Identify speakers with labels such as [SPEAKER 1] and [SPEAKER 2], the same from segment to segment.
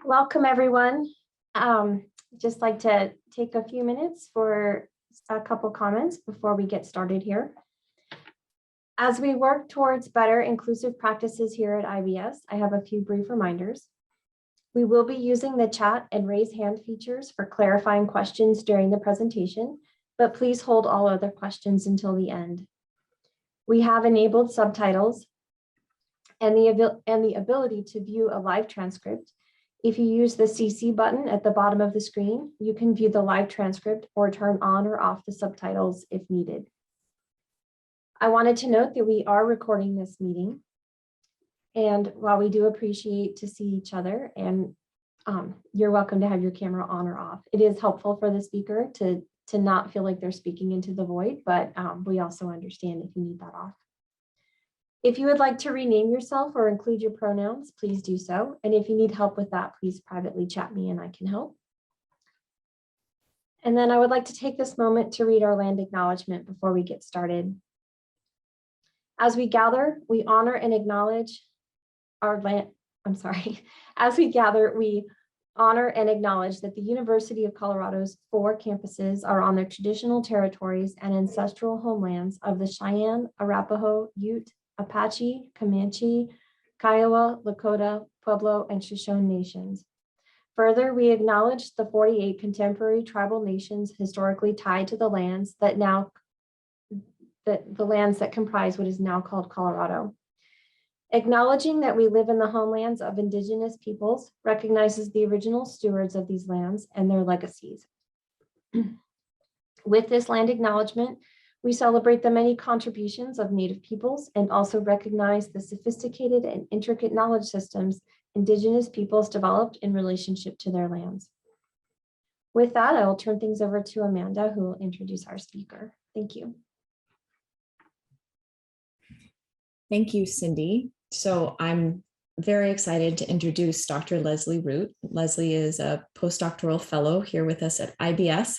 [SPEAKER 1] Welcome, everyone. Just like to take a few minutes for a couple comments before we get started here. As we work towards better inclusive practices here at IBS, I have a few brief reminders. We will be using the chat and raise hand features for clarifying questions during the presentation, but please hold all other questions until the end. We have enabled subtitles and the ability to view a live transcript. If you use the CC button at the bottom of the screen, you can view the live transcript or turn on or off the subtitles if needed. I wanted to note that we are recording this meeting. And while we do appreciate to see each other, and you're welcome to have your camera on or off, it is helpful for the speaker to not feel like they're speaking into the void, but we also understand if you need that off. If you would like to rename yourself or include your pronouns, please do so. And if you need help with that, please privately chat me and I can help. And then I would like to take this moment to read our land acknowledgement before we get started. As we gather, we honor and acknowledge our land. As we gather, we honor and acknowledge that the University of Colorado's 4 campuses are on their traditional territories and ancestral homelands of the Cheyenne, Arapaho, Ute, Apache, Comanche, Kiowa, Lakota, Pueblo, and Shoshone nations. Further, we acknowledge the 48 contemporary tribal nations historically tied to the lands that comprise what is now called Colorado. Acknowledging that we live in the homelands of Indigenous peoples recognizes the original stewards of these lands and their legacies. With this land acknowledgement, we celebrate the many contributions of Native peoples and also recognize the sophisticated and intricate knowledge systems Indigenous peoples developed in relationship to their lands. With that, I will turn things over to Amanda, who will introduce our speaker. Thank you.
[SPEAKER 2] Thank you, Cindy. So I'm very excited to introduce Dr. Leslie Root. Leslie is a postdoctoral fellow here with us at IBS,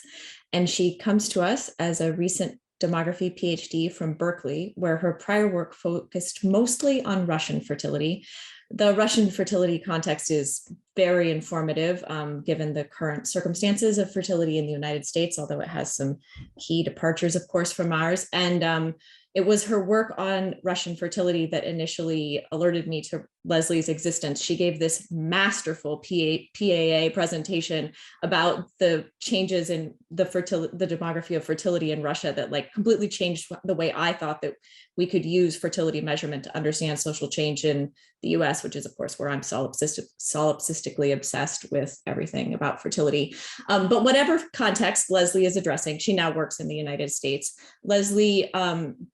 [SPEAKER 2] and she comes to us as a recent demography PhD from Berkeley, where her prior work focused mostly on Russian fertility. The Russian fertility context is very informative given the current circumstances of fertility in the United States, although it has some key departures, of course, from ours. And it was her work on Russian fertility that initially alerted me to Leslie's existence. She gave this masterful PAA presentation about the changes in the demography of fertility in Russia that completely changed the way I thought that we could use fertility measurement to understand social change in the US, which is of course where I'm solipsistically obsessed with everything about fertility. But whatever context Leslie is addressing, she now works in the United States. Leslie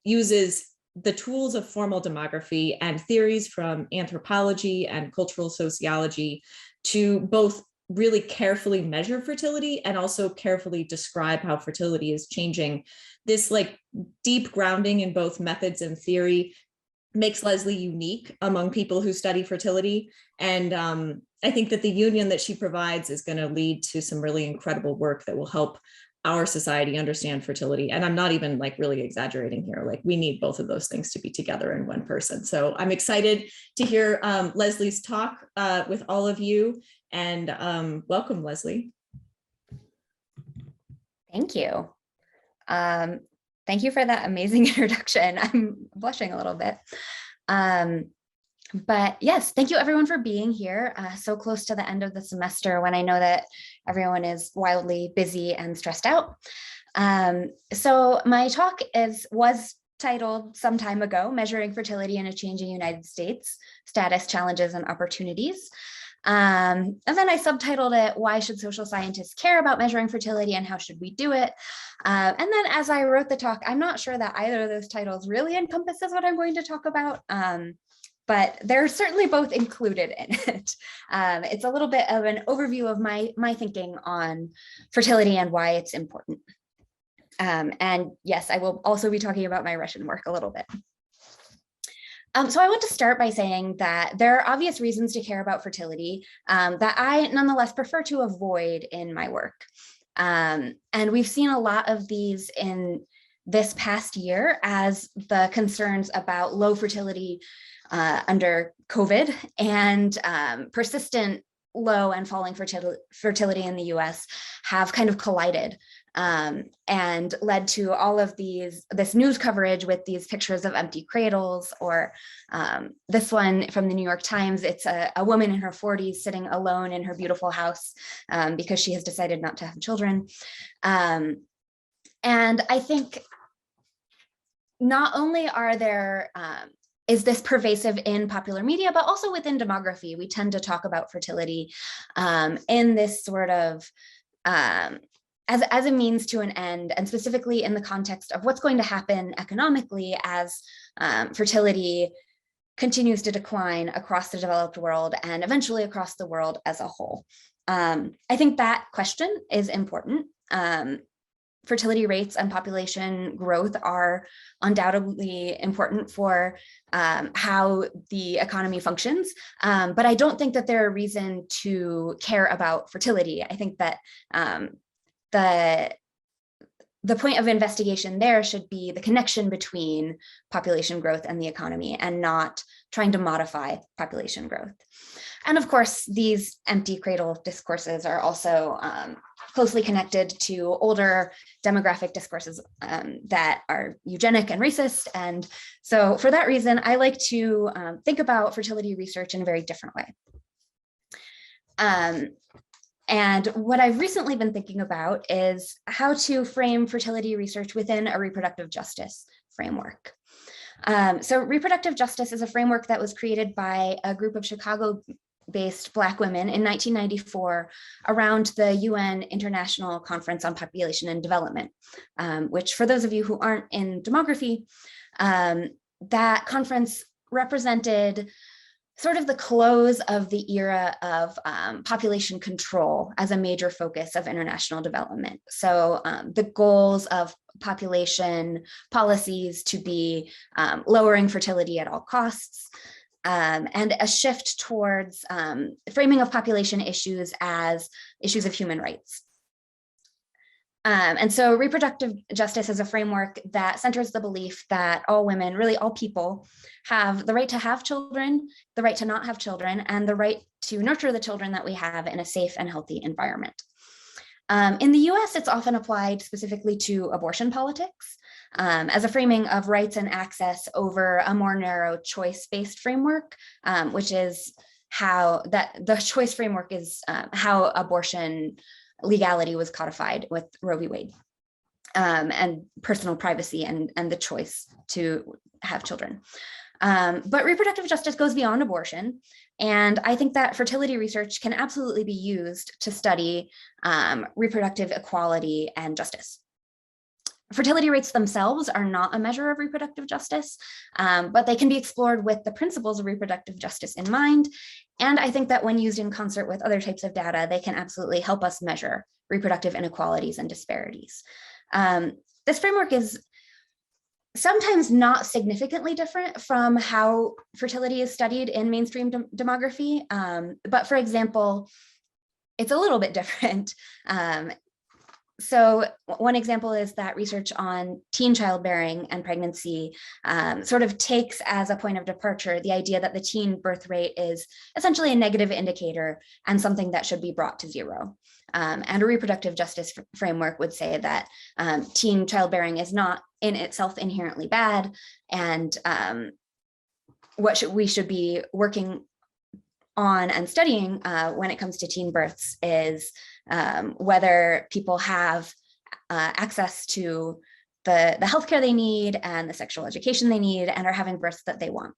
[SPEAKER 2] uses the tools of formal demography and theories from anthropology and cultural sociology to both really carefully measure fertility and also carefully describe how fertility is changing. This deep grounding in both methods and theory makes Leslie unique among people who study fertility. And I think that the union that she provides is going to lead to some really incredible work that will help our society understand fertility. And I'm not even really exaggerating here. We need both of those things to be together in one person. So I'm excited to hear Leslie's talk with all of you, and welcome, Leslie.
[SPEAKER 3] Thank you. Thank you for that amazing introduction. I'm blushing a little bit. But yes, thank you everyone for being here so close to the end of the semester when I know that everyone is wildly busy and stressed out. So my talk was titled some time ago, Measuring Fertility in a Changing United States, Status, Challenges, and Opportunities. And then I subtitled it, Why Should Social Scientists Care About Measuring Fertility and How Should We Do It? And then as I wrote the talk, I'm not sure that either of those titles really encompasses what I'm going to talk about. But they're certainly both included in it. It's a little bit of an overview of my thinking on fertility and why it's important. And yes, I will also be talking about my Russian work a little bit. So I want to start by saying that there are obvious reasons to care about fertility that I nonetheless prefer to avoid in my work. And we've seen a lot of these in this past year as the concerns about low fertility under COVID and persistent low and falling fertility in the US have kind of collided, and led to all of this news coverage with these pictures of empty cradles, or this one from the New York Times. It's a woman in her 40s sitting alone in her beautiful house because she has decided not to have children. And I think not only is this pervasive in popular media, but also within demography. We tend to talk about fertility in this sort of as a means to an end, and specifically in the context of what's going to happen economically as fertility continues to decline across the developed world and eventually across the world as a whole. I think that question is important. Fertility rates and population growth are undoubtedly important for how the economy functions, but I don't think that they're a reason to care about fertility. I think that the point of investigation there should be the connection between population growth and the economy, and not trying to modify population growth. And of course, these empty cradle discourses are also closely connected to older demographic discourses that are eugenic and racist. And so for that reason, I like to think about fertility research in a very different way. And what I've recently been thinking about is how to frame fertility research within a reproductive justice framework. So reproductive justice is a framework that was created by a group of Chicago-based Black women in 1994 around the UN International Conference on Population and Development, which, for those of you who aren't in demography, that conference represented sort of the close of the era of population control as a major focus of international development. So the goals of population policies to be lowering fertility at all costs, and a shift towards framing of population issues as issues of human rights. And so reproductive justice is a framework that centers the belief that all women, really all people, have the right to have children, the right to not have children, and the right to nurture the children that we have in a safe and healthy environment. In the US, it's often applied specifically to abortion politics as a framing of rights and access over a more narrow choice-based framework, which is how the choice framework is how abortion legality was codified with Roe v. Wade, and personal privacy and the choice to have children. But reproductive justice goes beyond abortion. And I think that fertility research can absolutely be used to study reproductive equality and justice. Fertility rates themselves are not a measure of reproductive justice, but they can be explored with the principles of reproductive justice in mind. And I think that when used in concert with other types of data, they can absolutely help us measure reproductive inequalities and disparities. This framework is sometimes not significantly different from how fertility is studied in mainstream demography. But for example, it's a little bit different. So one example is that research on teen childbearing and pregnancy sort of takes as a point of departure the idea that the teen birth rate is essentially a negative indicator and something that should be brought to zero. And a reproductive justice framework would say that teen childbearing is not in itself inherently bad, and what we should be working on and studying when it comes to teen births is whether people have access to the healthcare they need and the sexual education they need and are having births that they want.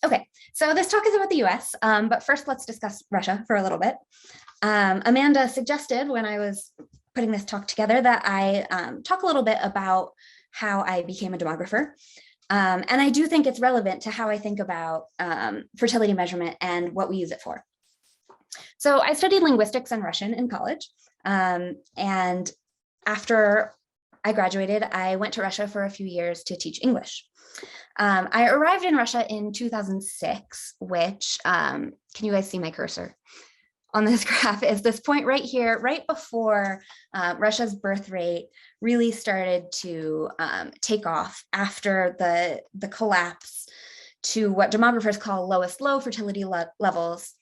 [SPEAKER 3] Okay, so this talk is about the US, but first let's discuss Russia for a little bit. Amanda suggested when I was putting this talk together that I talk a little bit about how I became a demographer. And I do think it's relevant to how I think about fertility measurement and what we use it for. So I studied linguistics and Russian in college. And after I graduated, I went to Russia for a few years to teach English. I arrived in Russia in 2006, which, can you guys see my cursor? On this graph is this point right here, right before Russia's birth rate really started to take off after the collapse to what demographers call lowest low fertility levels.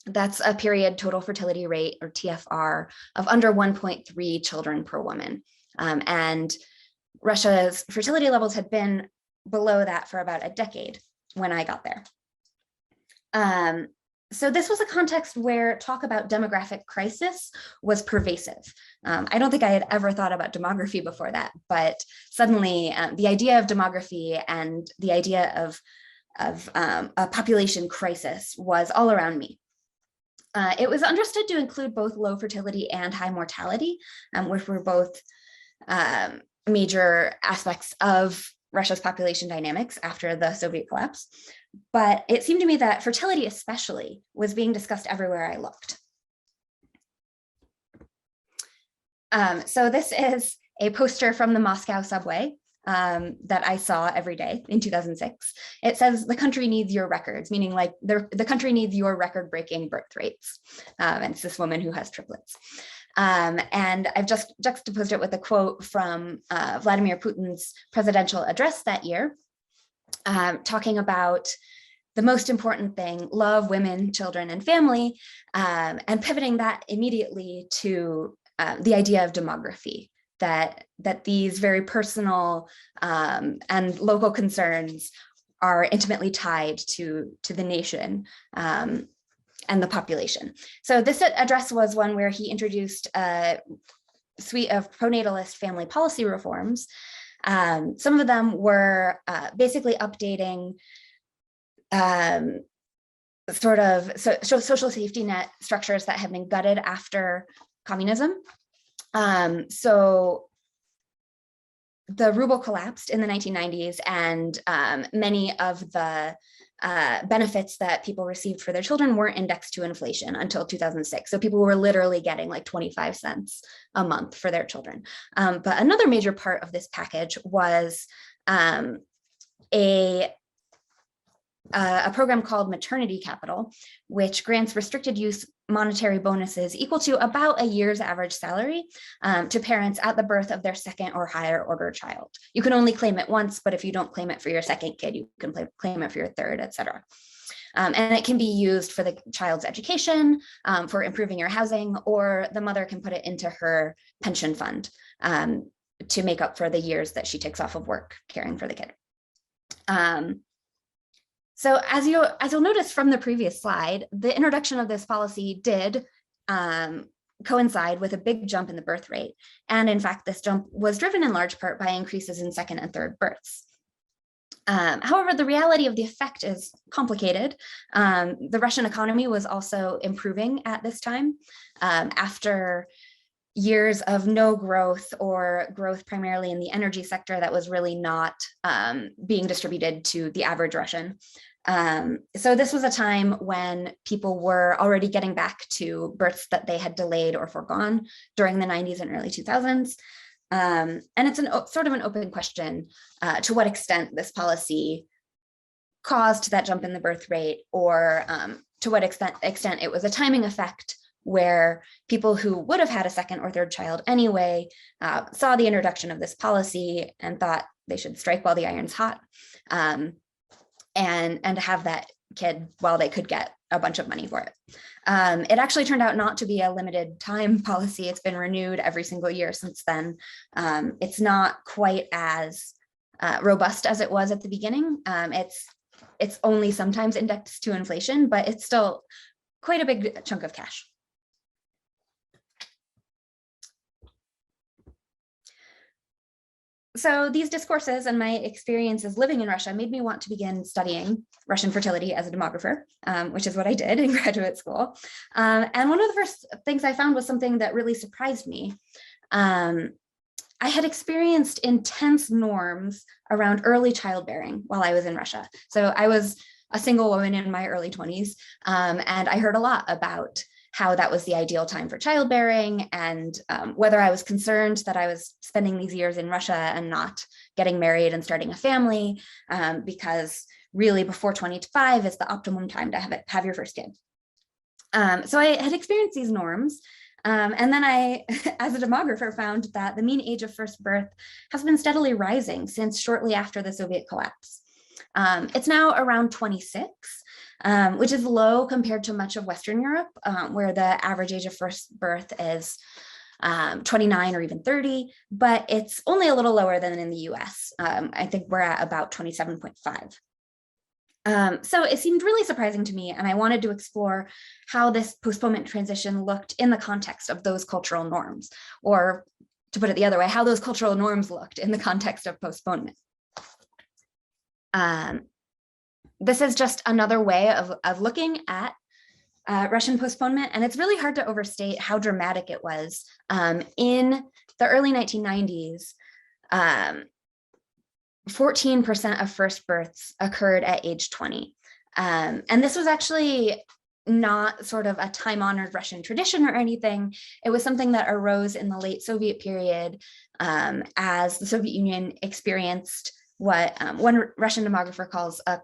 [SPEAKER 3] That's a period total fertility rate, or TFR, of under 1.3 children per woman. And Russia's fertility levels had been below that for about a decade when I got there. So this was a context where talk about demographic crisis was pervasive. I don't think I had ever thought about demography before that, but suddenly the idea of demography and the idea of a population crisis was all around me. It was understood to include both low fertility and high mortality, which were both major aspects of Russia's population dynamics after the Soviet collapse. But it seemed to me that fertility especially was being discussed everywhere I looked. So this is a poster from the Moscow subway that I saw every day in 2006. It says, "The country needs your records," meaning like the country needs your record-breaking birth rates. And it's this woman who has triplets. And I've just juxtaposed it with a quote from Vladimir Putin's presidential address that year, talking about the most important thing: love, women, children, and family, and pivoting that immediately to the idea of demography, that these very personal and local concerns are intimately tied to the nation and the population. So this address was one where he introduced a suite of pronatalist family policy reforms. Some of them were basically updating sort of social safety net structures that had been gutted after communism. So the ruble collapsed in the 1990s, and many of the benefits that people received for their children weren't indexed to inflation until 2006. So people were literally getting like 25 cents a month for their children. But another major part of this package was a program called Maternity Capital, which grants restricted use monetary bonuses equal to about a year's average salary to parents at the birth of their second or higher order child. You can only claim it once, but if you don't claim it for your second kid, you can claim it for your third, et cetera. And it can be used for the child's education, for improving your housing, or the mother can put it into her pension fund to make up for the years that she takes off of work caring for the kid. So as you'll notice from the previous slide, the introduction of this policy did coincide with a big jump in the birth rate. And in fact, this jump was driven in large part by increases in second and third births. However, the reality of the effect is complicated. The Russian economy was also improving at this time after years of no growth, or growth primarily in the energy sector that was really not being distributed to the average Russian. So this was a time when people were already getting back to births that they had delayed or foregone during the 90s and early 2000s. And it's sort of an open question to what extent this policy caused that jump in the birth rate, or to what extent it was a timing effect where people who would have had a second or third child anyway saw the introduction of this policy and thought they should strike while the iron's hot, and have that kid while they could get a bunch of money for it. It actually turned out not to be a limited time policy. It's been renewed every single year since then. It's not quite as robust as it was at the beginning. It's only sometimes indexed to inflation, but it's still quite a big chunk of cash. So these discourses and my experiences living in Russia made me want to begin studying Russian fertility as a demographer, which is what I did in graduate school. And one of the first things I found was something that really surprised me. I had experienced intense norms around early childbearing while I was in Russia. So I was a single woman in my early 20s, and I heard a lot about how that was the ideal time for childbearing, and whether I was concerned that I was spending these years in Russia and not getting married and starting a family, because really before 25 is the optimum time to have your first kid. So I had experienced these norms, and then I, as a demographer, found that the mean age of first birth has been steadily rising since shortly after the Soviet collapse. It's now around 26, which is low compared to much of Western Europe, where the average age of first birth is 29 or even 30, but it's only a little lower than in the US. I think we're at about 27.5. So it seemed really surprising to me, and I wanted to explore how this postponement transition looked in the context of those cultural norms, or to put it the other way, how those cultural norms looked in the context of postponement. This is just another way of looking at Russian postponement, and it's really hard to overstate how dramatic it was. In the early 1990s, 14% of first births occurred at age 20. And this was actually not sort of a time-honored Russian tradition or anything. It was something that arose in the late Soviet period as the Soviet Union experienced what one Russian demographer calls a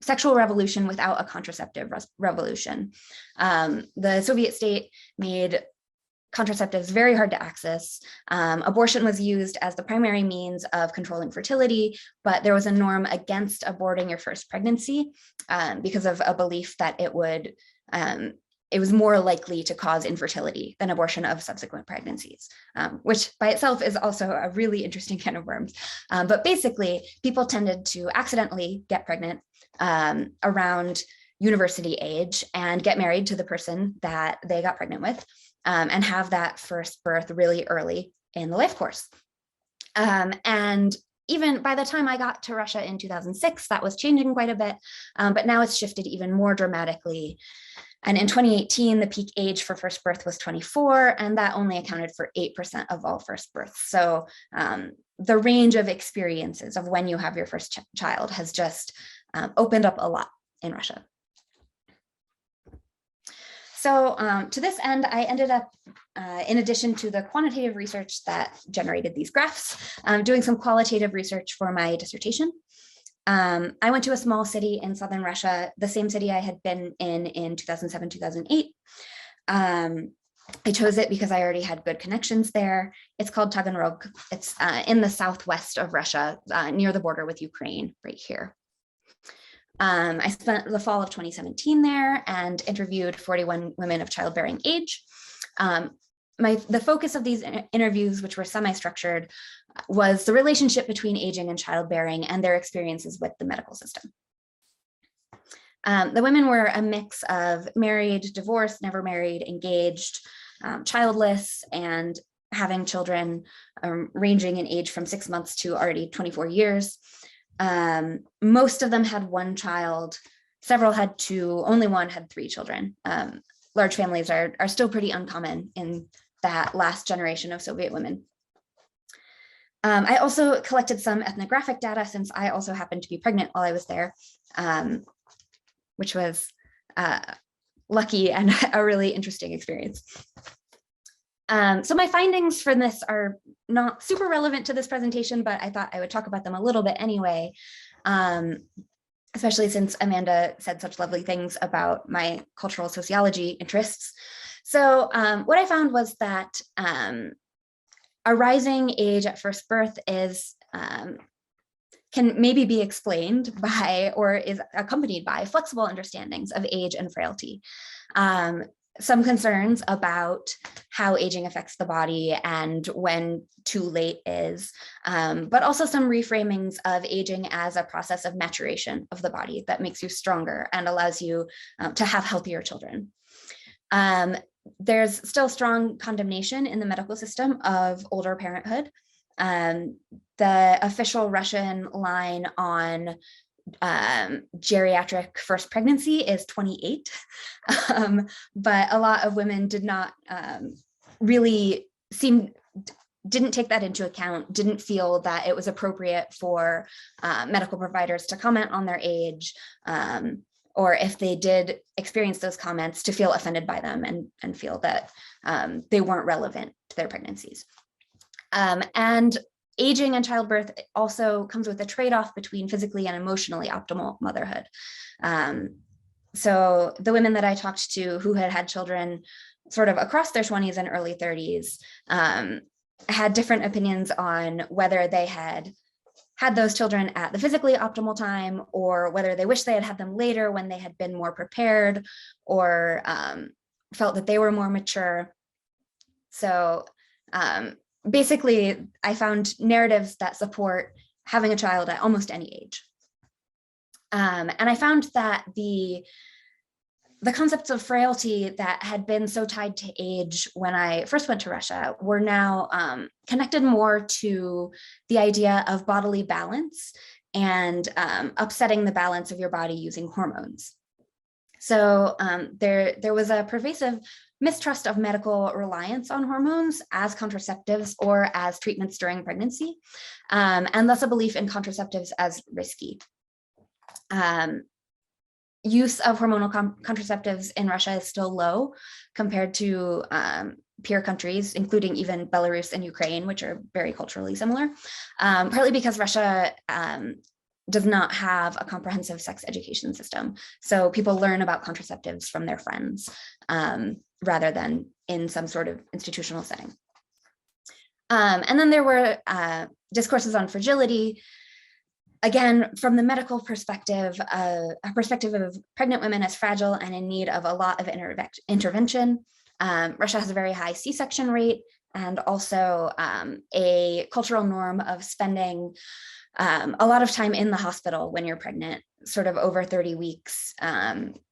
[SPEAKER 3] sexual revolution without a contraceptive revolution. The Soviet state made contraceptives very hard to access. Abortion was used as the primary means of controlling fertility, but there was a norm against aborting your first pregnancy because of a belief that it was more likely to cause infertility than abortion of subsequent pregnancies, which by itself is also a really interesting can of worms. But basically, people tended to accidentally get pregnant around university age and get married to the person that they got pregnant with, and have that first birth really early in the life course. And even by the time I got to Russia in 2006, that was changing quite a bit, but now it's shifted even more dramatically. And in 2018, the peak age for first birth was 24, and that only accounted for 8% of all first births. So the range of experiences of when you have your first child has just opened up a lot in Russia. So to this end, I ended up, in addition to the quantitative research that generated these graphs, doing some qualitative research for my dissertation. I went to a small city in southern Russia, the same city I had been in 2007, 2008. I chose it because I already had good connections there. It's called Taganrog. It's in the southwest of Russia, near the border with Ukraine, right here. I spent the fall of 2017 there and interviewed 41 women of childbearing age. The focus of these interviews, which were semi-structured, was the relationship between aging and childbearing and their experiences with the medical system. The women were a mix of married, divorced, never married, engaged, childless, and having children ranging in age from 6 months to already 24 years. Most of them had one child, several had two, only one had 3 children. Large families are still pretty uncommon in that last generation of Soviet women. I also collected some ethnographic data since I also happened to be pregnant while I was there, which was lucky and a really interesting experience. So my findings from this are not super relevant to this presentation, but I thought I would talk about them a little bit anyway, especially since Amanda said such lovely things about my cultural sociology interests. So what I found was that a rising age at first birth can maybe be explained by or is accompanied by flexible understandings of age and frailty. Some concerns about how aging affects the body and when too late is, but also some reframings of aging as a process of maturation of the body that makes you stronger and allows you to have healthier children. There's still strong condemnation in the medical system of older parenthood. The official Russian line on geriatric first pregnancy is 28, but a lot of women did not didn't take that into account, didn't feel that it was appropriate for medical providers to comment on their age, or if they did experience those comments, to feel offended by them and feel that they weren't relevant to their pregnancies. And aging and childbirth also comes with a trade-off between physically and emotionally optimal motherhood. So the women that I talked to who had had children sort of across their 20s and early 30s had different opinions on whether they had had those children at the physically optimal time, or whether they wish they had had them later when they had been more prepared, or felt that they were more mature. So basically, I found narratives that support having a child at almost any age. And I found that the concepts of frailty that had been so tied to age when I first went to Russia were now connected more to the idea of bodily balance and upsetting the balance of your body using hormones. So there was a pervasive mistrust of medical reliance on hormones as contraceptives or as treatments during pregnancy, and thus a belief in contraceptives as risky. Use of hormonal contraceptives in Russia is still low compared to peer countries, including even Belarus and Ukraine, which are very culturally similar, partly because Russia does not have a comprehensive sex education system. So people learn about contraceptives from their friends rather than in some sort of institutional setting. And then there were discourses on fragility. Again, from the medical perspective, a perspective of pregnant women as fragile and in need of a lot of intervention. Russia has a very high C-section rate, and also a cultural norm of spending a lot of time in the hospital when you're pregnant, sort of over 30 weeks,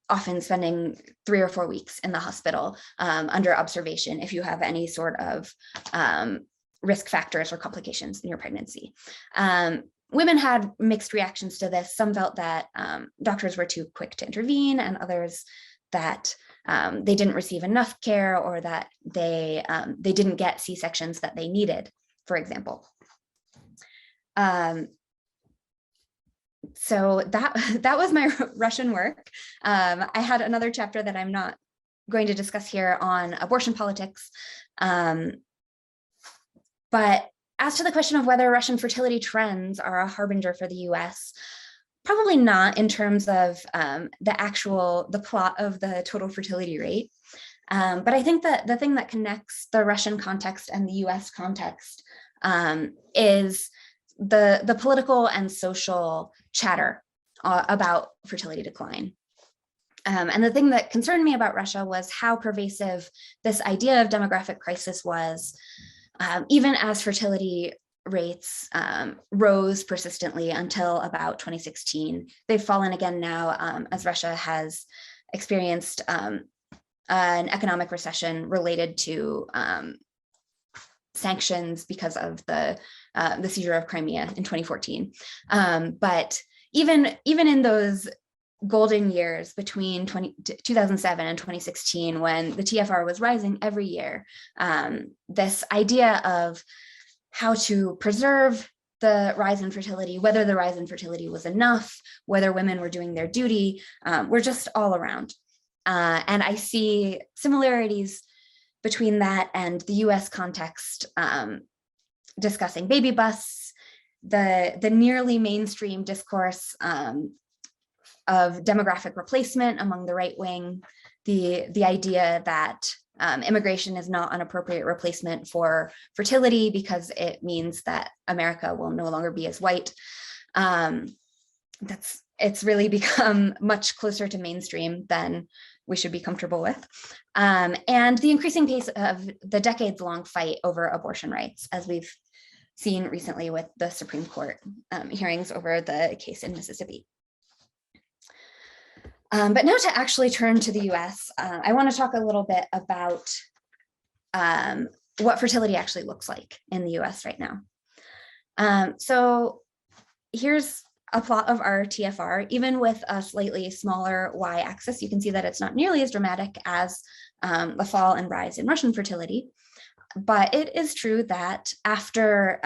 [SPEAKER 3] often spending 3 or 4 weeks in the hospital under observation if you have any sort of risk factors or complications in your pregnancy. Women had mixed reactions to this. Some felt that doctors were too quick to intervene, and others that they didn't receive enough care, or that they didn't get C-sections that they needed, for example. So that was my Russian work. I had another chapter that I'm not going to discuss here on abortion politics. But as to the question of whether Russian fertility trends are a harbinger for the US, probably not in terms of the plot of the total fertility rate. But I think that the thing that connects the Russian context and the US context is the political and social chatter about fertility decline. And the thing that concerned me about Russia was how pervasive this idea of demographic crisis was, even as fertility rates rose persistently until about 2016. They've fallen again now as Russia has experienced an economic recession related to sanctions because of the seizure of Crimea in 2014. But even in those golden years between 2007 and 2016, when the TFR was rising every year, this idea of how to preserve the rise in fertility, whether the rise in fertility was enough, whether women were doing their duty, were just all around. And I see similarities between that and the US context, discussing baby busts, the nearly mainstream discourse of demographic replacement among the right wing, the idea that immigration is not an appropriate replacement for fertility because it means that America will no longer be as white. It's really become much closer to mainstream than we should be comfortable with. And the increasing pace of the decades-long fight over abortion rights, as we've seen recently with the Supreme Court hearings over the case in Mississippi. But now to actually turn to the US, I want to talk a little bit about what fertility actually looks like in the US right now. So here's a plot of our TFR. Even with a slightly smaller y-axis, you can see that it's not nearly as dramatic as the fall and rise in Russian fertility. But it is true that after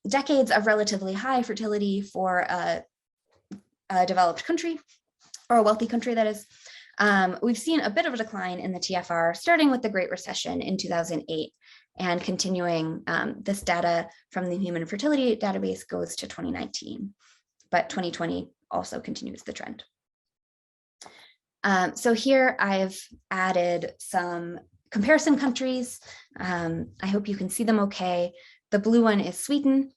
[SPEAKER 3] decades of relatively high fertility for a developed country, or a wealthy country that is, we've seen a bit of a decline in the TFR, starting with the Great Recession in 2008 and continuing. This data from the Human Fertility Database goes to 2019, but 2020 also continues the trend. So here I've added some comparison countries. I hope you can see them okay. The blue one is Sweden.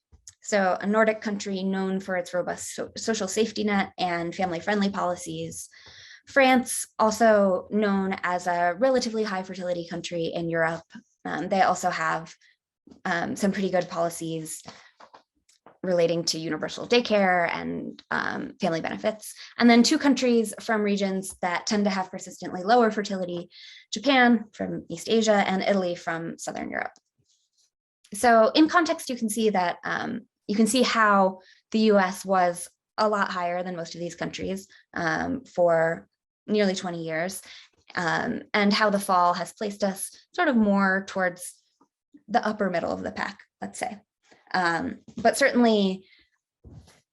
[SPEAKER 3] So a Nordic country known for its robust social safety net and family-friendly policies. France, also known as a relatively high fertility country in Europe. They also have some pretty good policies relating to universal daycare and family benefits. And then 2 countries from regions that tend to have persistently lower fertility, Japan from East Asia and Italy from Southern Europe. So in context, you can see that you can see how the US was a lot higher than most of these countries for nearly 20 years, and how the fall has placed us sort of more towards the upper middle of the pack, let's say. But certainly,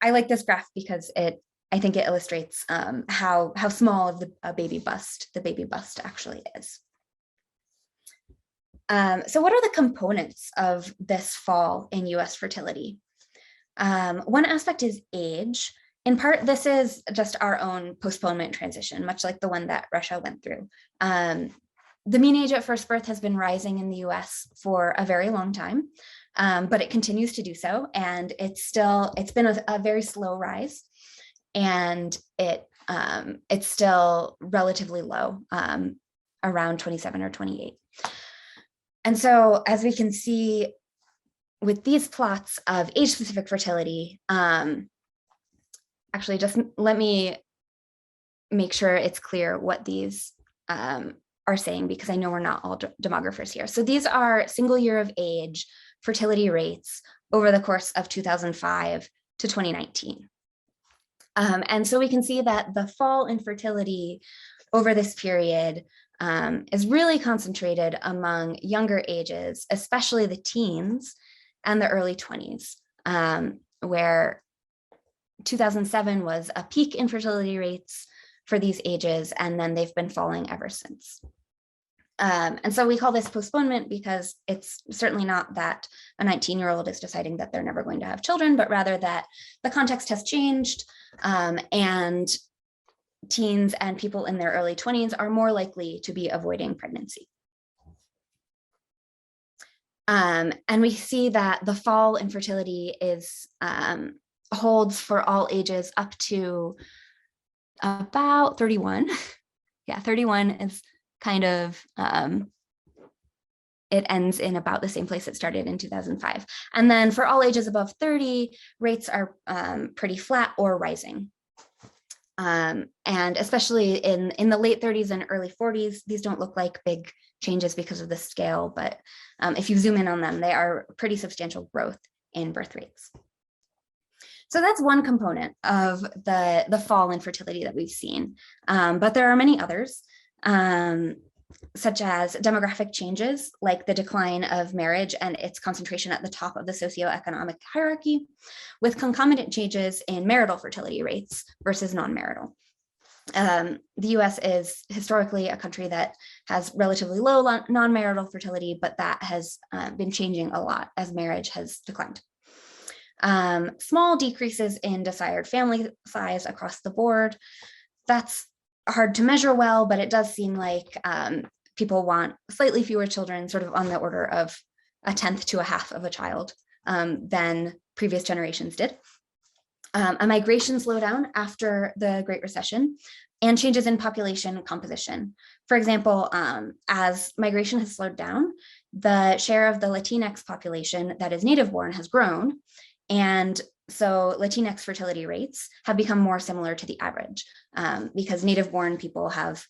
[SPEAKER 3] I like this graph because I think it illustrates how small of a baby bust the baby bust actually is. So what are the components of this fall in US fertility? One aspect is age. In part, this is just our own postponement transition, much like the one that Russia went through. The mean age at first birth has been rising in the US for a very long time, but it continues to do so. And it's been a very slow rise, and it's still relatively low, around 27 or 28. And so as we can see with these plots of age-specific fertility, actually, just let me make sure it's clear what these are saying, because I know we're not all demographers here. So these are single year of age fertility rates over the course of 2005 to 2019. And so we can see that the fall in fertility over this period is really concentrated among younger ages, especially the teens and the early 20s, where 2007 was a peak in fertility rates for these ages, and then they've been falling ever since. And so we call this postponement because it's certainly not that a 19-year-old is deciding that they're never going to have children, but rather that the context has changed, and teens and people in their early 20s are more likely to be avoiding pregnancy. And we see that the fall in fertility holds for all ages up to about 31. Yeah, 31 is kind of, it ends in about the same place it started in 2005. And then for all ages above 30, rates are pretty flat or rising. And especially in the late 30s and early 40s, these don't look like big changes because of the scale, but if you zoom in on them, they are pretty substantial growth in birth rates. So that's one component of the fall in fertility that we've seen, but there are many others, such as demographic changes, like the decline of marriage and its concentration at the top of the socioeconomic hierarchy, with concomitant changes in marital fertility rates versus non-marital. The US is historically a country that has relatively low non-marital fertility, but that has been changing a lot as marriage has declined. Small decreases in desired family size across the board. That's hard to measure well, but it does seem like people want slightly fewer children, sort of on the order of 1/10 to 1/2 of a child than previous generations did. A migration slowdown after the Great Recession, and changes in population composition. For example, as migration has slowed down, the share of the Latinx population that is native born has grown. And so Latinx fertility rates have become more similar to the average, because native born people have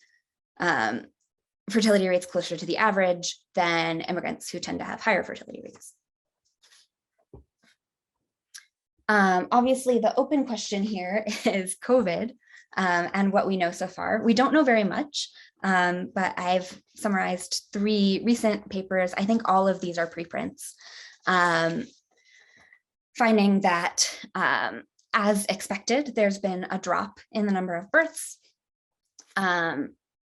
[SPEAKER 3] fertility rates closer to the average than immigrants who tend to have higher fertility rates. Obviously, the open question here is COVID and what we know so far. We don't know very much, but I've summarized 3 recent papers. I think all of these are preprints, finding that, as expected, there's been a drop in the number of births.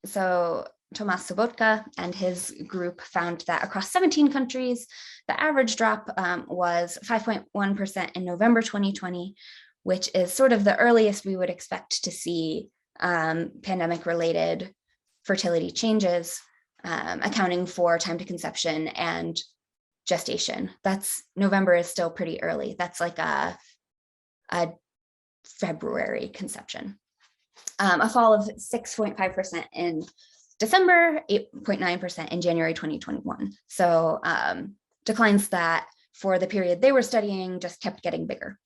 [SPEAKER 3] So Tomas Sobotka and his group found that across 17 countries, the average drop was 5.1% in November 2020, which is sort of the earliest we would expect to see pandemic-related fertility changes, accounting for time to conception and gestation. November is still pretty early. That's like a February conception. A fall of 6.5% in December, 8.9% in January 2021. So declines that for the period they were studying just kept getting bigger.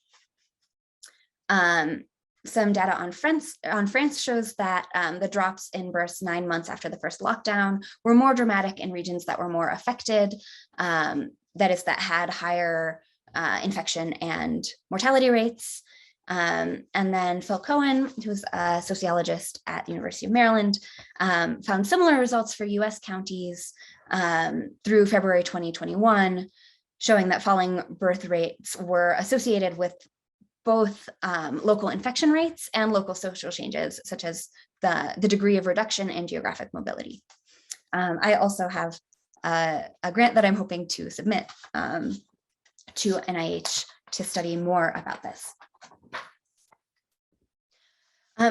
[SPEAKER 3] Some data on France shows that the drops in births 9 months after the first lockdown were more dramatic in regions that were more affected, that is, that had higher infection and mortality rates. And then Phil Cohen, who's a sociologist at the University of Maryland, found similar results for US counties through February 2021, showing that falling birth rates were associated with both local infection rates and local social changes, such as the degree of reduction in geographic mobility. I also have a grant that I'm hoping to submit to NIH to study more about this.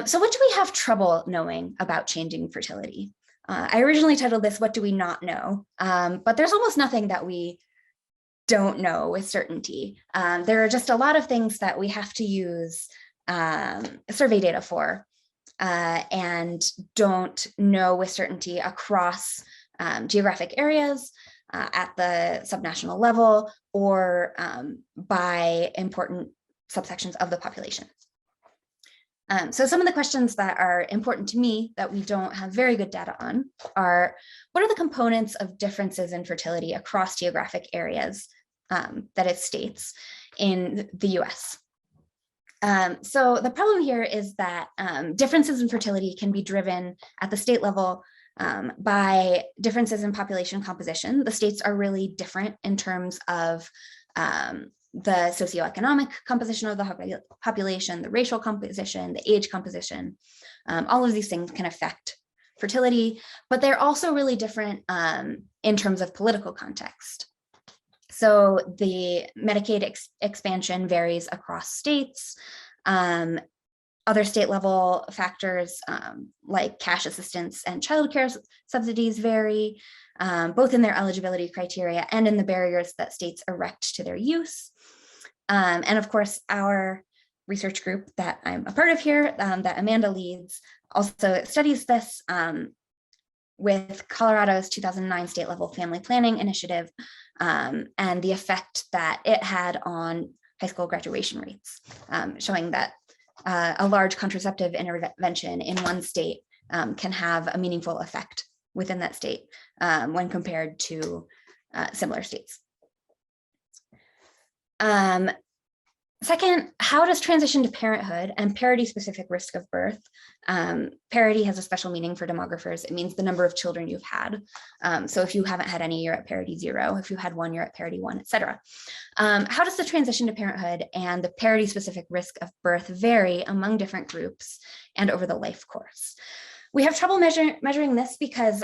[SPEAKER 3] So what do we have trouble knowing about changing fertility? I originally titled this, "What do we not know?" But there's almost nothing that we don't know with certainty. There are just a lot of things that we have to use survey data for and don't know with certainty across geographic areas at the subnational level or by important subsections of the population. So some of the questions that are important to me that we don't have very good data on are, what are the components of differences in fertility across geographic areas, that is states, in the US? So the problem here is that differences in fertility can be driven at the state level by differences in population composition. The states are really different in terms of the socioeconomic composition of the population, the racial composition, the age composition. All of these things can affect fertility, but they're also really different in terms of political context. So the Medicaid expansion varies across states. Other state level factors like cash assistance and childcare subsidies vary, both in their eligibility criteria and in the barriers that states erect to their use. And of course, our research group that I'm a part of here, that Amanda leads, also studies this with Colorado's 2009 state level family planning initiative and the effect that it had on high school graduation rates, showing that a large contraceptive intervention in one state can have a meaningful effect within that state when compared to similar states. Second, how does transition to parenthood and parity-specific risk of birth? Parity has a special meaning for demographers. It means the number of children you've had. So if you haven't had any, you're at parity 0. If you had 1, you're at parity 1, etc. How does the transition to parenthood and the parity-specific risk of birth vary among different groups and over the life course? We have trouble measuring this because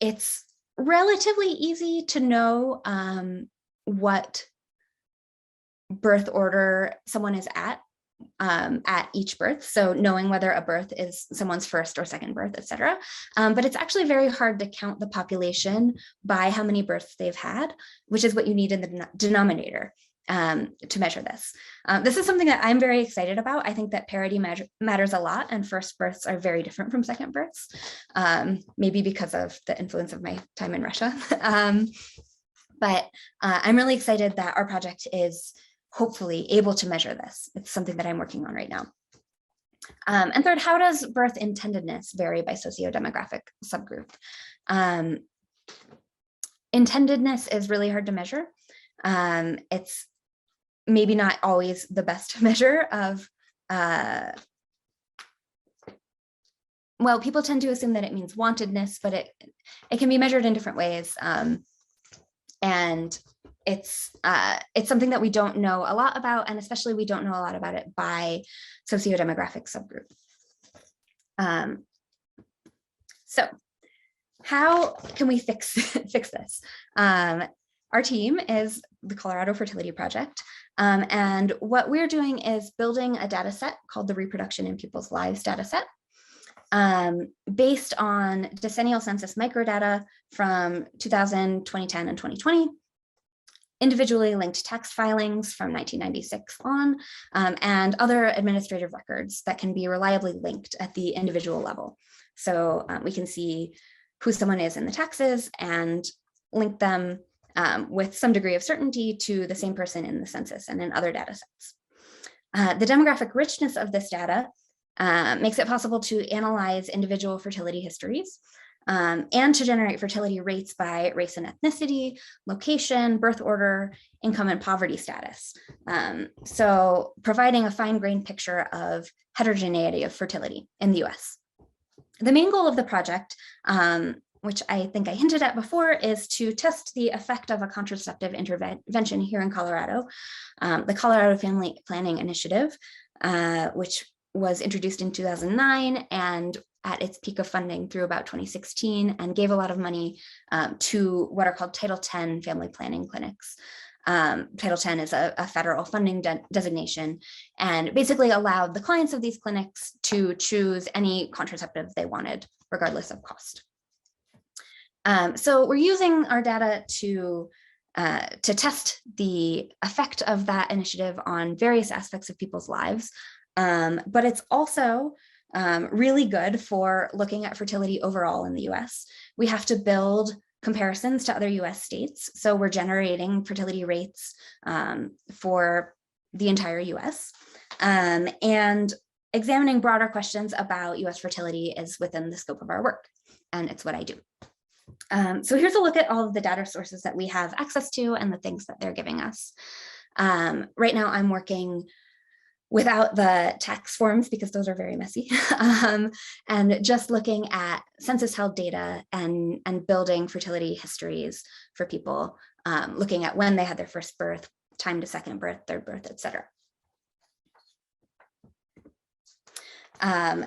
[SPEAKER 3] it's relatively easy to know what birth order someone is at each birth. So knowing whether a birth is someone's first or second birth, etc. But it's actually very hard to count the population by how many births they've had, which is what you need in the denominator to measure this. This is something that I'm very excited about. I think that parity matters a lot, and first births are very different from second births, maybe because of the influence of my time in Russia. But I'm really excited that our project is hopefully able to measure this. It's something that I'm working on right now. And third, how does birth intendedness vary by socio-demographic subgroup? Intendedness is really hard to measure. It's maybe not always the best measure of, well, people tend to assume that it means wantedness, but it can be measured in different ways. And it's something that we don't know a lot about, and especially we don't know a lot about it by socio-demographic subgroup. So how can we fix this? Our team is the Colorado Fertility Project, and what we're doing is building a data set called the Reproduction in People's Lives data set, based on decennial census microdata from 2000, 2010, and 2020. individually linked tax filings from 1996 on, and other administrative records that can be reliably linked at the individual level. So we can see who someone is in the taxes and link them with some degree of certainty to the same person in the census and in other data sets. The demographic richness of this data makes it possible to analyze individual fertility histories and to generate fertility rates by race and ethnicity, location, birth order, income, and poverty status. So providing a fine-grained picture of heterogeneity of fertility in the US. The main goal of the project, which I think I hinted at before, is to test the effect of a contraceptive intervention here in Colorado, the Colorado Family Planning Initiative, which was introduced in 2009 and at its peak of funding through about 2016, and gave a lot of money to what are called Title X family planning clinics. Title X is a federal funding designation, and basically allowed the clients of these clinics to choose any contraceptive they wanted, regardless of cost. So we're using our data to test the effect of that initiative on various aspects of people's lives, but it's also really good for looking at fertility overall in the US. We have to build comparisons to other US states. So we're generating fertility rates for the entire US. And examining broader questions about US fertility is within the scope of our work, and it's what I do. So here's a look at all of the data sources that we have access to and the things that they're giving us. Right now I'm working without the tax forms because those are very messy, and just looking at census held data and building fertility histories for people, looking at when they had their first birth, time to second birth, third birth, et cetera.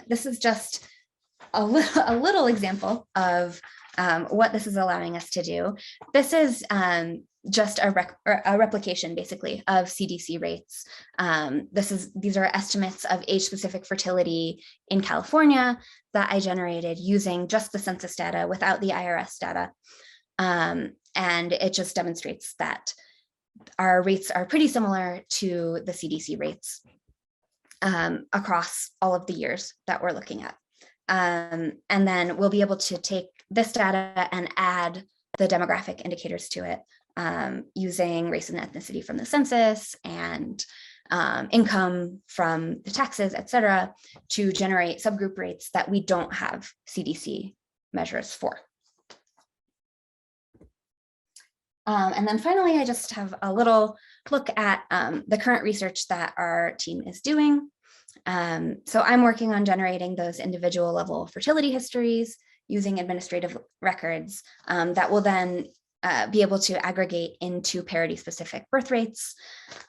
[SPEAKER 3] This is just a little example of what this is allowing us to do. This is just a replication, basically, of CDC rates. These are estimates of age-specific fertility in California that I generated using just the census data without the IRS data. And it just demonstrates that our rates are pretty similar to the CDC rates across all of the years that we're looking at. And then we'll be able to take this data and add the demographic indicators to it, using race and ethnicity from the census and income from the taxes, et cetera, to generate subgroup rates that we don't have CDC measures for. And then finally, I just have a little look at the current research that our team is doing. So I'm working on generating those individual level fertility histories using administrative records that will then be able to aggregate into parity-specific birth rates.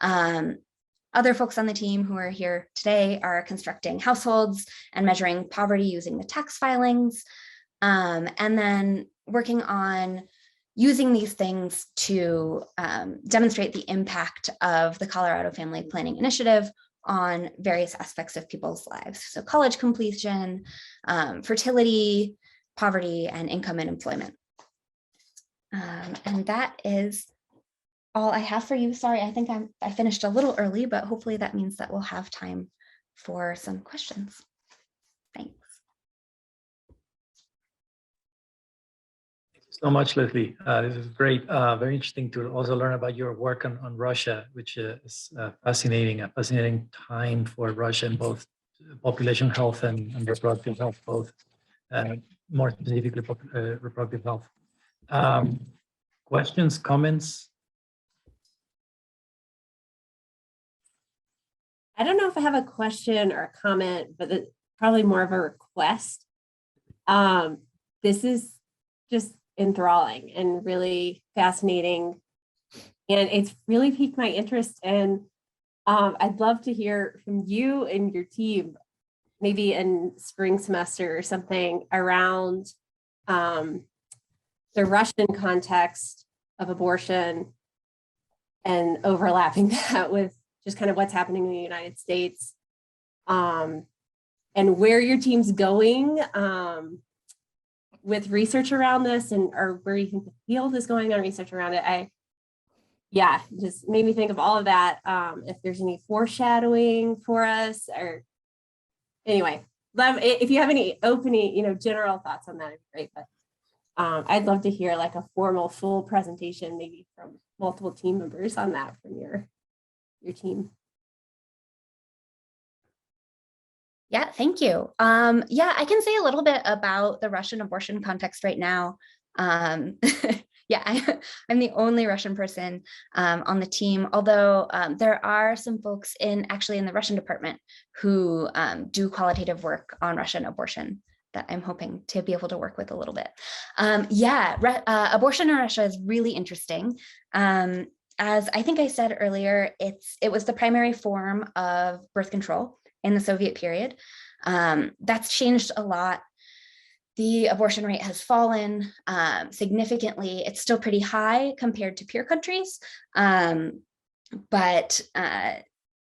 [SPEAKER 3] Other folks on the team who are here today are constructing households and measuring poverty using the tax filings, and then working on using these things to demonstrate the impact of the Colorado Family Planning Initiative on various aspects of people's lives. So college completion, fertility, poverty, and income and employment. And that is all I have for you. Sorry, I think I finished a little early, but hopefully that means that we'll have time for some questions. Thanks.
[SPEAKER 4] Thank you so much, Leslie. This is great. Very interesting to also learn about your work on Russia, which is fascinating, a fascinating time for Russia in both population health and reproductive health, both, more specifically reproductive health. Questions, comments?
[SPEAKER 5] I don't know if I have a question or a comment, but it's probably more of a request. This is just enthralling and really fascinating, and it's really piqued my interest. And I'd love to hear from you and your team, maybe in spring semester or something, around the Russian context of abortion and overlapping that with just kind of what's happening in the United States, and where your team's going with research around this, and or where you think the field is going on research around it. yeah, just made me think of all of that. If there's any foreshadowing for us, or anyway, if you have any opening, general thoughts on that, it'd be great. But I'd love to hear like a formal full presentation, maybe from multiple team members on that from your team.
[SPEAKER 3] Yeah, thank you. Yeah, I can say a little bit about the Russian abortion context right now. Yeah, I'm the only Russian person on the team, although there are some folks actually in the Russian department who do qualitative work on Russian abortion that I'm hoping to be able to work with a little bit. Abortion in Russia is really interesting. As I think I said earlier, it was the primary form of birth control in the Soviet period. That's changed a lot. The abortion rate has fallen significantly. It's still pretty high compared to peer countries, but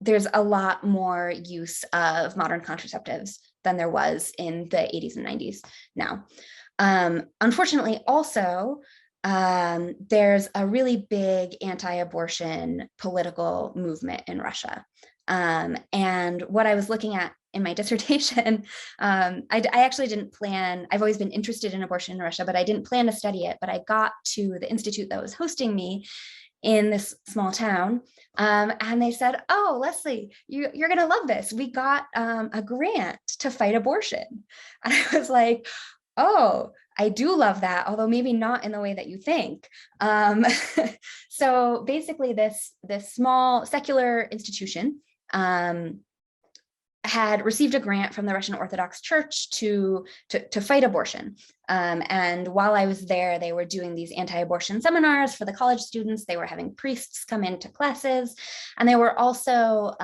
[SPEAKER 3] there's a lot more use of modern contraceptives than there was in the 80s and 90s now. Unfortunately, also, there's a really big anti-abortion political movement in Russia. And what I was looking at in my dissertation, I actually didn't plan, I've always been interested in abortion in Russia, but I didn't plan to study it. But I got to the institute that was hosting me in this small town, and they said, "Oh, Leslie, you're gonna love this. We got a grant to fight abortion." And I was like, "Oh, I do love that, although maybe not in the way that you think." So basically, this small secular institution had received a grant from the Russian Orthodox Church to fight abortion. And while I was there, they were doing these anti-abortion seminars for the college students. They were having priests come into classes, and there were also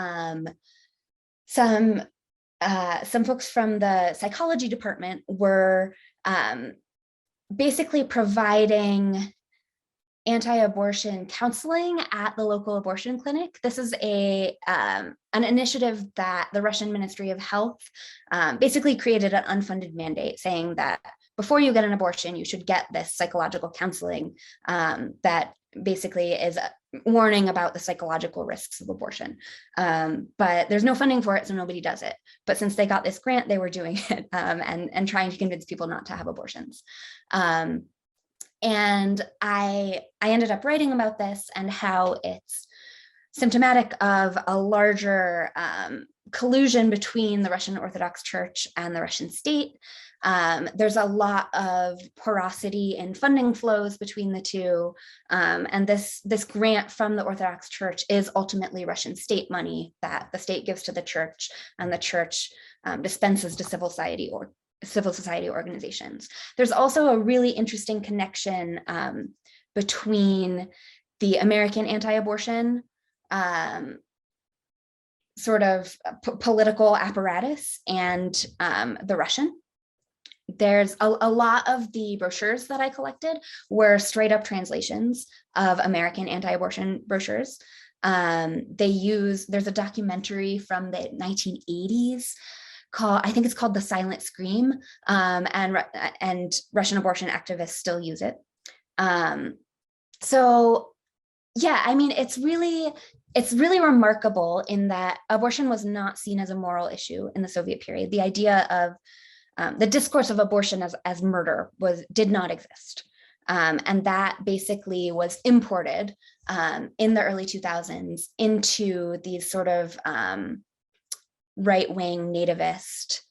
[SPEAKER 3] some folks from the psychology department were basically providing anti-abortion counseling at the local abortion clinic. This is an initiative that the Russian Ministry of Health basically created an unfunded mandate saying that before you get an abortion, you should get this psychological counseling that basically is warning about the psychological risks of abortion. But there's no funding for it, so nobody does it. But since they got this grant, they were doing it and trying to convince people not to have abortions. And I ended up writing about this and how it's symptomatic of a larger collusion between the Russian Orthodox Church and the Russian state. There's a lot of porosity in funding flows between the two. And this grant from the Orthodox Church is ultimately Russian state money that the state gives to the church, and the church dispenses to civil society organizations. There's also a really interesting connection between the American anti-abortion sort of political apparatus and the Russian. There's a lot of the brochures that I collected were straight up translations of American anti-abortion brochures. There's a documentary from the 1980s I think it's called The Silent Scream, and Russian abortion activists still use it. So yeah, I mean, it's really remarkable in that abortion was not seen as a moral issue in the Soviet period. The idea of the discourse of abortion as murder did not exist. And that basically was imported in the early 2000s into these sort of right-wing nativist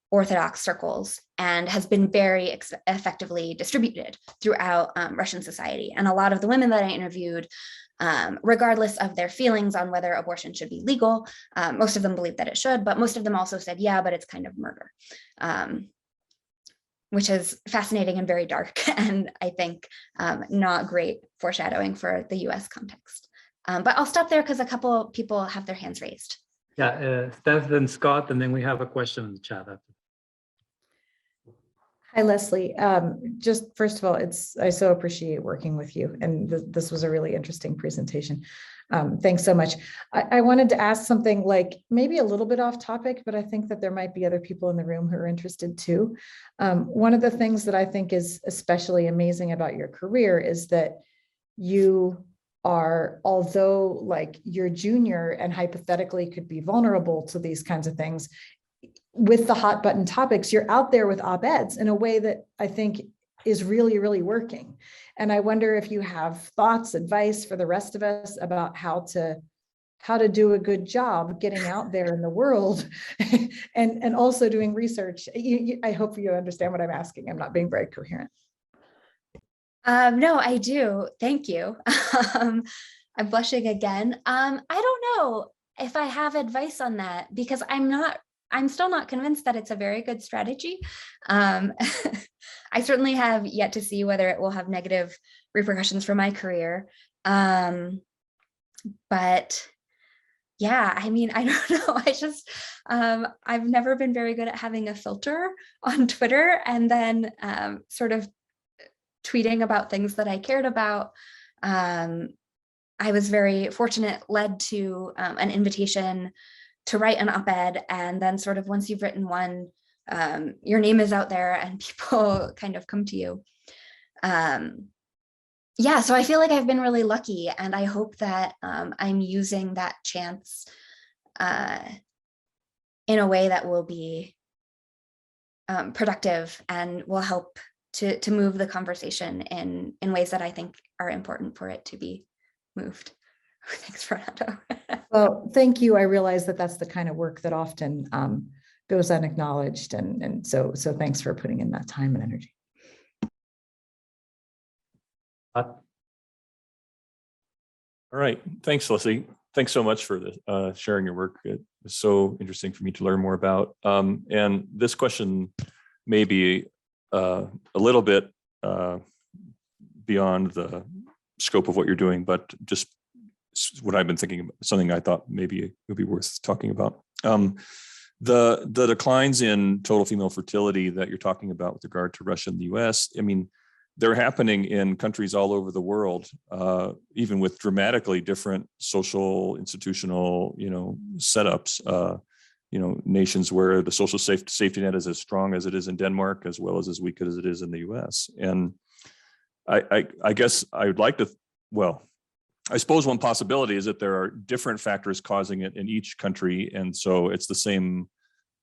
[SPEAKER 3] Orthodox circles, and has been very effectively distributed throughout Russian society. And a lot of the women that I interviewed, regardless of their feelings on whether abortion should be legal, most of them believe that it should, but most of them also said, yeah, but it's kind of murder, which is fascinating and very dark, and I think not great foreshadowing for the US context. But I'll stop there because a couple of people have their hands raised.
[SPEAKER 4] Yeah, Steph and Scott, and then we have a question in the chat.
[SPEAKER 6] Hi, Leslie. Just first of all, I so appreciate working with you, and this was a really interesting presentation. Thanks so much. I wanted to ask something like maybe a little bit off topic, but I think that there might be other people in the room who are interested too. One of the things that I think is especially amazing about your career is that you are, although like you're junior and hypothetically could be vulnerable to these kinds of things, with the hot button topics, you're out there with op-eds in a way that I think is really, really working. And I wonder if you have thoughts, advice for the rest of us about how to do a good job getting out there in the world and also doing research. I hope you understand what I'm asking. I'm not being very coherent.
[SPEAKER 3] No, I do. Thank you. I'm blushing again. I don't know if I have advice on that because I'm still not convinced that it's a very good strategy. I certainly have yet to see whether it will have negative repercussions for my career. But yeah, I mean, I don't know. I just, I've never been very good at having a filter on Twitter and then sort of tweeting about things that I cared about. I was very fortunate, led to an invitation to write an op-ed, and then sort of once you've written one, your name is out there and people kind of come to you. Yeah, so I feel like I've been really lucky, and I hope that I'm using that chance in a way that will be productive and will help to move the conversation in ways that I think are important for it to be moved. Thanks, Fernando.
[SPEAKER 6] Well, thank you. I realize that that's the kind of work that often goes unacknowledged. And so thanks for putting in that time and energy.
[SPEAKER 7] All right. Thanks, Leslie. Thanks so much for sharing your work. It was so interesting for me to learn more about. And this question may be a little bit beyond the scope of what you're doing, but just what I've been thinking about, something I thought maybe it would be worth talking about. The declines in total female fertility that you're talking about with regard to Russia and the US, I mean, they're happening in countries all over the world, even with dramatically different social, institutional, setups. Nations where the social safety net is as strong as it is in Denmark, as well as weak as it is in the US. And I guess I would like to, I suppose one possibility is that there are different factors causing it in each country. And so it's the same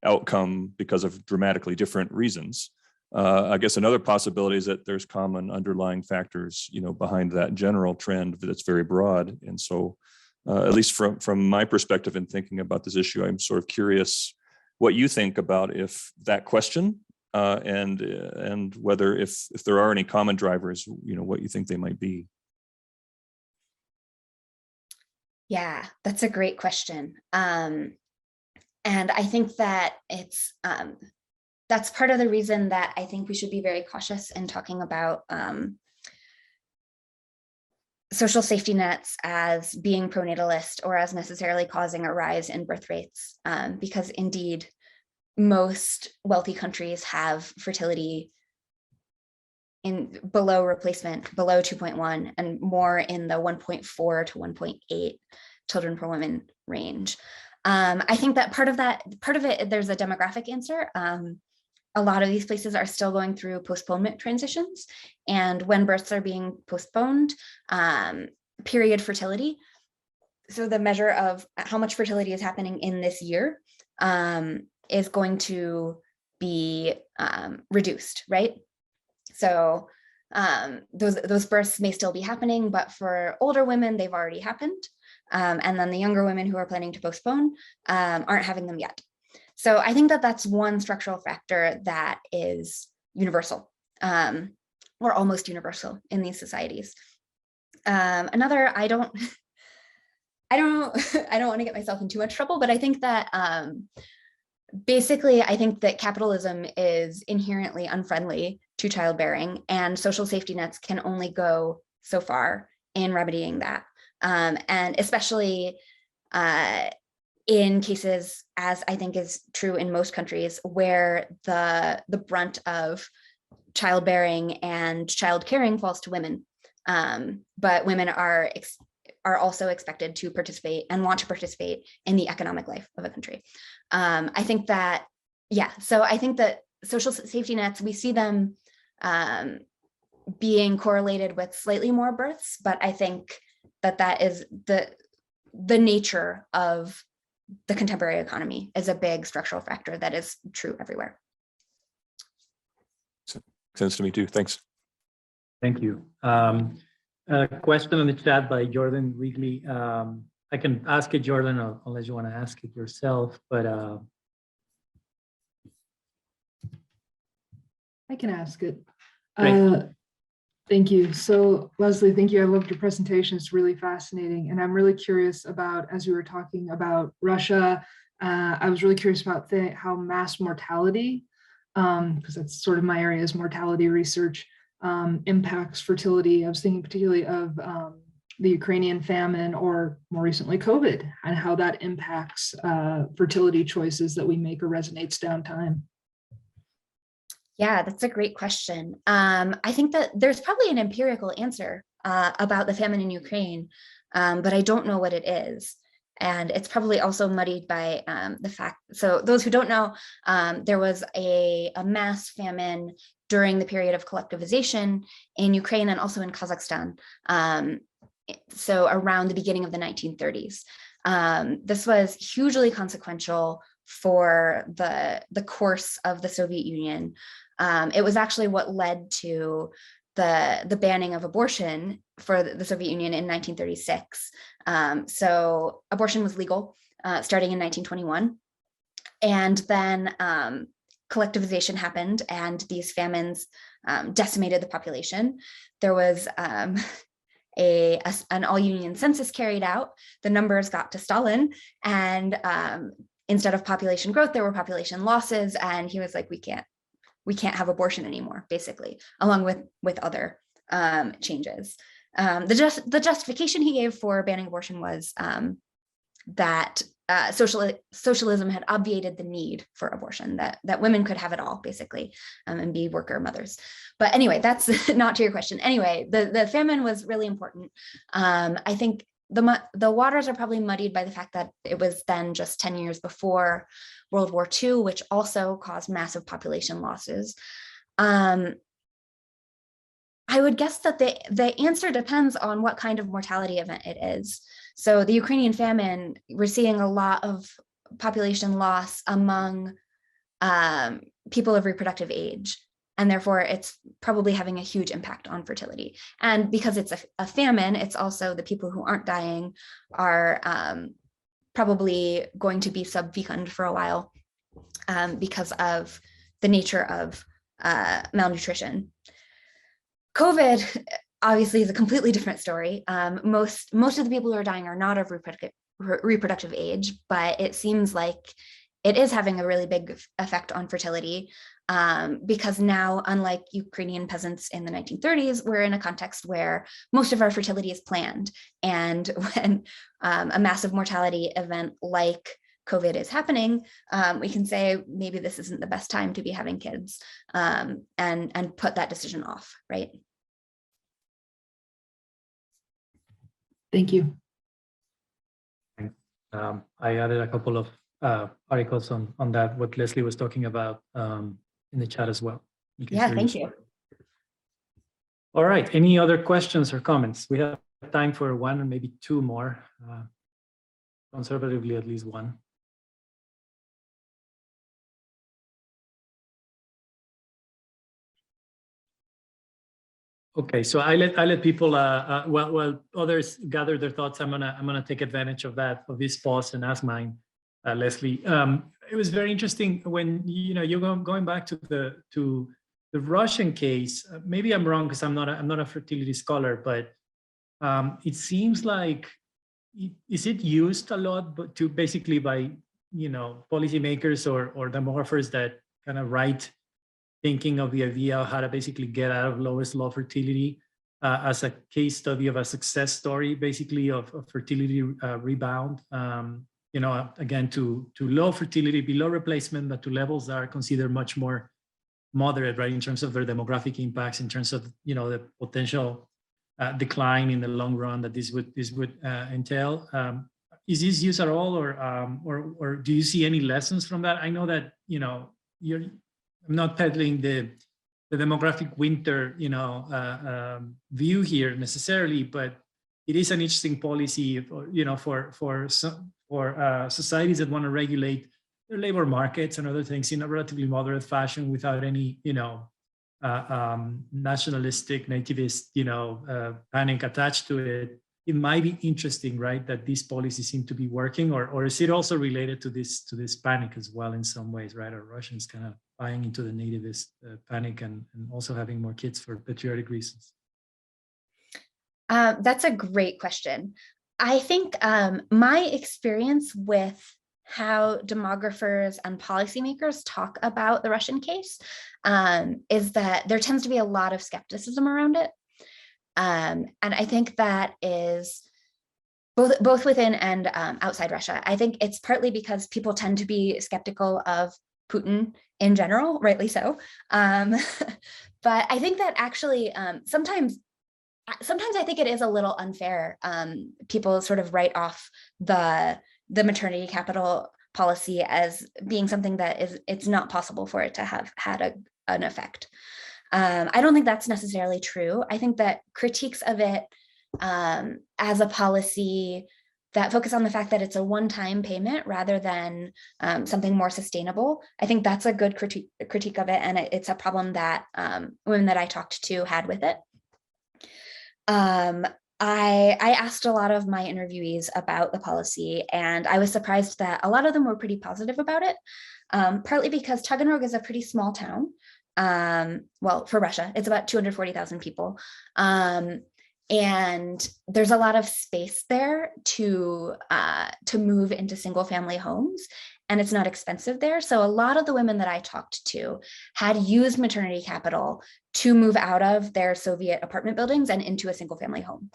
[SPEAKER 7] outcome because of dramatically different reasons. I guess another possibility is that there's common underlying factors, behind that general trend that's very broad. And so at least from my perspective in thinking about this issue, I'm sort of curious what you think about if that question and whether if there are any common drivers, what you think they might be.
[SPEAKER 3] Yeah, that's a great question. And I think that it's that's part of the reason that I think we should be very cautious in talking about social safety nets as being pronatalist or as necessarily causing a rise in birth rates, because indeed, most wealthy countries have fertility in below replacement, below 2.1, and more in the 1.4 to 1.8 children per woman range. I think that part of it, there's a demographic answer. A lot of these places are still going through postponement transitions, and when births are being postponed, period fertility, so the measure of how much fertility is happening in this year, is going to be reduced, right? So those births may still be happening, but for older women, they've already happened. And then the younger women who are planning to postpone aren't having them yet. So I think that that's one structural factor that is universal, or almost universal in these societies. Another, I don't want to get myself in too much trouble, but I think that basically, I think that capitalism is inherently unfriendly to childbearing, and social safety nets can only go so far in remedying that. And especially in cases, as I think is true in most countries, where the brunt of childbearing and child caring falls to women. But women are also expected to participate and want to participate in the economic life of a country. I think that, so I think that social safety nets, we see them being correlated with slightly more births, but I think that is the nature of the contemporary economy, is a big structural factor that is true everywhere.
[SPEAKER 7] Sense to me too. Thanks.
[SPEAKER 4] Thank you. A question in the chat by Jordan Wrigley. I can ask it, Jordan, unless you want to ask it yourself, but
[SPEAKER 8] I can ask it.
[SPEAKER 4] Great.
[SPEAKER 8] Thank you. So Leslie, thank you. I loved your presentation. It's really fascinating. And I'm really curious about, as you were talking about Russia, I was really curious about how mass mortality, because that's sort of my area, is mortality research, impacts fertility. I was thinking particularly of the Ukrainian famine, or more recently COVID, and how that impacts fertility choices that we make or resonates down time.
[SPEAKER 3] Yeah, that's a great question. I think that there's probably an empirical answer about the famine in Ukraine, but I don't know what it is. And it's probably also muddied by the fact, so those who don't know, there was a mass famine during the period of collectivization in Ukraine and also in Kazakhstan. So around the beginning of the 1930s. This was hugely consequential for the course of the Soviet Union. It was actually what led to the banning of abortion for the Soviet Union in 1936. So abortion was legal starting in 1921. And then collectivization happened, and these famines decimated the population. There was an all-union census carried out. The numbers got to Stalin, and instead of population growth, there were population losses. And he was like, we can't have abortion anymore, basically, along with other changes. The justification he gave for banning abortion was that socialism had obviated the need for abortion, that women could have it all, basically, and be worker mothers. But anyway, that's not to your question. Anyway, the famine was really important. I think the waters are probably muddied by the fact that it was then just 10 years before World War II, which also caused massive population losses. I would guess that the answer depends on what kind of mortality event it is. So the Ukrainian famine, we're seeing a lot of population loss among people of reproductive age. And therefore, it's probably having a huge impact on fertility. And because it's a famine, it's also the people who aren't dying are probably going to be sub-fecund for a while because of the nature of malnutrition. COVID obviously is a completely different story. Most of the people who are dying are not of reproductive age, but it seems like it is having a really big effect on fertility. Because now, unlike Ukrainian peasants in the 1930s, we're in a context where most of our fertility is planned. And when a massive mortality event like COVID is happening, we can say, maybe this isn't the best time to be having kids, and put that decision off, right?
[SPEAKER 8] Thank you.
[SPEAKER 4] I added a couple of articles on that, what Leslie was talking about in the chat as well.
[SPEAKER 3] Yeah, thank you.
[SPEAKER 4] All right, any other questions or comments? We have time for one and maybe two more, conservatively at least one. Okay, so I let people while others gather their thoughts. I'm gonna take advantage of this pause and ask mine, Leslie. It was very interesting when you're going back to the Russian case. Maybe I'm wrong because I'm not a fertility scholar, but it seems like is it used a lot, but to basically by policymakers or demographers that kind of write thinking of the idea of how to basically get out of lowest law fertility as a case study of a success story, basically of fertility rebound. Again, to low fertility, below replacement, but to levels that are considered much more moderate, right, in terms of their demographic impacts, in terms of the potential decline in the long run that this would entail. Is this used at all, or do you see any lessons from that? I know that I'm not peddling the demographic winter view here necessarily, but it is an interesting policy, for societies that want to regulate their labor markets and other things in a relatively moderate fashion without any, nationalistic, nativist, panic attached to it. It might be interesting, right, that these policies seem to be working, or is it also related to this panic as well in some ways, right? Are Russians kind of buying into the nativist panic and also having more kids for patriotic reasons?
[SPEAKER 3] That's a great question. I think my experience with how demographers and policymakers talk about the Russian case is that there tends to be a lot of skepticism around it. And I think that is both within and outside Russia. I think it's partly because people tend to be skeptical of Putin in general, rightly so. But I think that actually sometimes I think it is a little unfair. People sort of write off the maternity capital policy as being something that it's not possible for it to have had an effect. I don't think that's necessarily true. I think that critiques of it as a policy that focus on the fact that it's a one-time payment rather than something more sustainable, I think that's a good critique of it, and it's a problem that women that I talked to had with it. I asked a lot of my interviewees about the policy, and I was surprised that a lot of them were pretty positive about it, partly because Taganrog is a pretty small town. Well, for Russia, it's about 240,000 people. And there's a lot of space there to move into single family homes, and it's not expensive there. So a lot of the women that I talked to had used maternity capital to move out of their Soviet apartment buildings and into a single family home.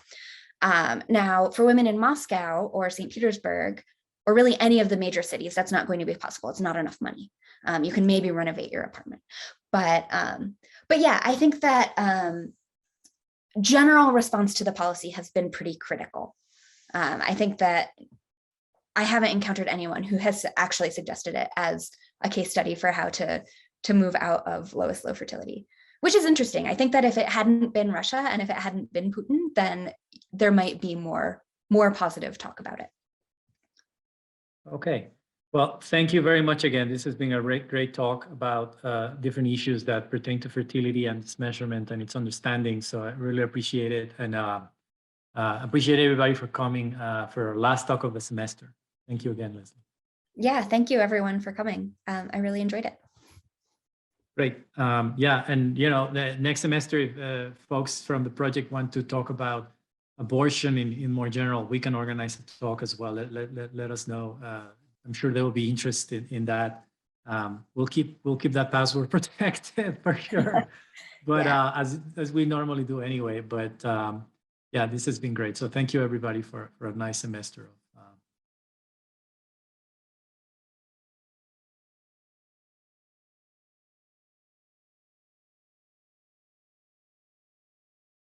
[SPEAKER 3] Now, for women in Moscow or St. Petersburg, or really any of the major cities, that's not going to be possible. It's not enough money. You can maybe renovate your apartment. But yeah, I think that general response to the policy has been pretty critical. I think that I haven't encountered anyone who has actually suggested it as a case study for how to move out of lowest low fertility, which is interesting. I think that if it hadn't been Russia and if it hadn't been Putin, then there might be more positive talk about it.
[SPEAKER 4] Okay. Well, thank you very much again. This has been a great talk about different issues that pertain to fertility and its measurement and its understanding. So I really appreciate it, and appreciate everybody for coming for our last talk of the semester. Thank you again, Leslie.
[SPEAKER 3] Yeah, thank you everyone for coming. I really enjoyed it.
[SPEAKER 4] Great. Yeah, and the next semester, if folks from the project want to talk about abortion in more general, we can organize a talk as well. Let us know. I'm sure they will be interested in that. We'll keep that password protected for sure, but yeah. As we normally do anyway. But yeah, this has been great. So thank you everybody for a nice semester